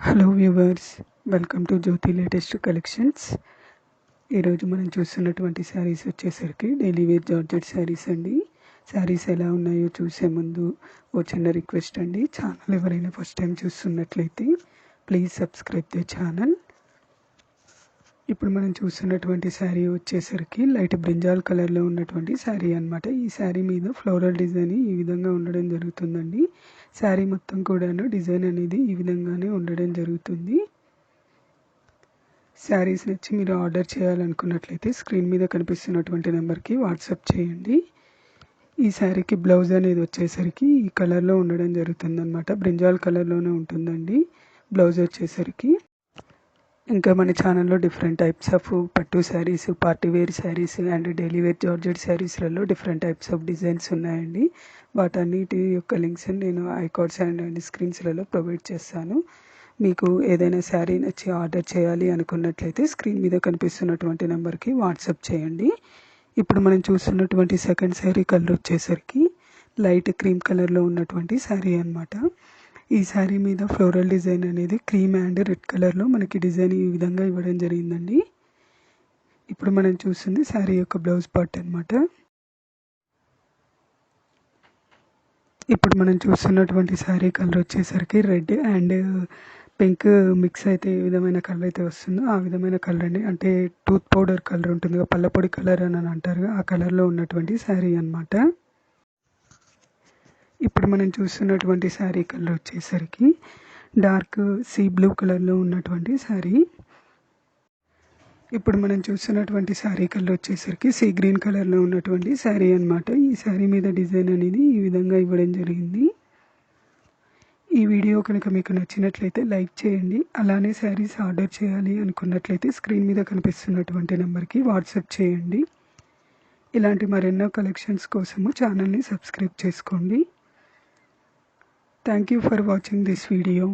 Hello viewers, welcome to Jyothi latest collections. ఈరోజు మనం చూస్తున్నటువంటి శారీస్ వచ్చేసరికి డైలీ వేర్ జార్జెట్ శారీస్ అండి. శారీస్ ఎలా ఉన్నాయో చూసే ముందు ఓ చిన్న రిక్వెస్ట్ అండి. ఛానల్ ఎవరైనా ఫస్ట్ టైం చూస్తున్నట్లయితే ప్లీజ్ సబ్స్క్రైబ్ ది ఛానల్. ఇప్పుడు మనం చూస్తున్నటువంటి శారీ వచ్చేసరికి లైట్ బ్రింజాల్ కలర్లో ఉన్నటువంటి శారీ అనమాట. ఈ శారీ మీద ఫ్లోరల్ డిజైన్ ఈ విధంగా ఉండడం జరుగుతుందండి. శారీ మొత్తం కూడాను డిజైన్ అనేది ఈ విధంగానే ఉండడం జరుగుతుంది. శారీస్ నచ్చి మీరు ఆర్డర్ చేయాలనుకున్నట్లయితే స్క్రీన్ మీద కనిపిస్తున్నటువంటి నెంబర్కి వాట్సాప్ చేయండి. ఈ శారీకి బ్లౌజ్ అనేది వచ్చేసరికి ఈ కలర్లో ఉండడం జరుగుతుంది అనమాట. బ్రింజాల్ కలర్లోనే ఉంటుందండి బ్లౌజ్ వచ్చేసరికి. ఇంకా మన ఛానల్లో డిఫరెంట్ టైప్స్ ఆఫ్ పట్టు saris, party wear saris and daily wear georgette శారీస్లలో డిఫరెంట్ టైప్స్ ఆఫ్ డిజైన్స్ ఉన్నాయండి. వాటన్నిటి యొక్క లింక్స్ నేను ఐకార్డ్స్ అండ్ స్క్రీన్స్లలో ప్రొవైడ్ చేస్తాను. మీకు ఏదైనా శారీ నచ్చి ఆర్డర్ చేయాలి అనుకున్నట్లయితే స్క్రీన్ మీద కనిపిస్తున్నటువంటి నెంబర్కి వాట్సాప్ చేయండి. ఇప్పుడు మనం చూస్తున్నటువంటి సెకండ్ శారీ కలర్ వచ్చేసరికి లైట్ క్రీమ్ కలర్లో ఉన్నటువంటి శారీ అనమాట. ఈ శారీ మీద ఫ్లోరల్ డిజైన్ అనేది క్రీమ్ అండ్ రెడ్ కలర్లో మనకి డిజైన్ ఈ విధంగా ఇవ్వడం జరిగిందండి. ఇప్పుడు మనం చూస్తుంది శారీ యొక్క బ్లౌజ్ పార్ట్ అనమాట. ఇప్పుడు మనం చూస్తున్నటువంటి శారీ కలర్ వచ్చేసరికి రెడ్ అండ్ పింక్ మిక్స్ అయితే ఏ విధమైన కలర్ అయితే వస్తుందో ఆ విధమైన కలర్ అండి. అంటే టూత్ పౌడర్ కలర్ ఉంటుంది, పళ్ళపొడి కలర్ అని అంటారు, ఆ కలర్లో ఉన్నటువంటి శారీ అనమాట. ఇప్పుడు మనం చూస్తున్నటువంటి శారీ కలర్ వచ్చేసరికి డార్క్ సీ బ్లూ కలర్లో ఉన్నటువంటి శారీ. ఇప్పుడు మనం చూస్తున్నటువంటి శారీ కలర్ వచ్చేసరికి సీ గ్రీన్ కలర్లో ఉన్నటువంటి శారీ అనమాట. ఈ శారీ మీద డిజైన్ అనేది ఈ విధంగా ఇవ్వడం జరిగింది. ఈ వీడియో కనుక మీకు నచ్చినట్లయితే లైక్ చేయండి. అలానే శారీస్ ఆర్డర్ చేయాలి అనుకున్నట్లయితే స్క్రీన్ మీద కనిపిస్తున్నటువంటి నెంబర్కి వాట్సాప్ చేయండి. ఇలాంటి మరెన్నో కలెక్షన్స్ కోసము ఛానల్ని సబ్స్క్రైబ్ చేసుకోండి. Thank you for watching this video.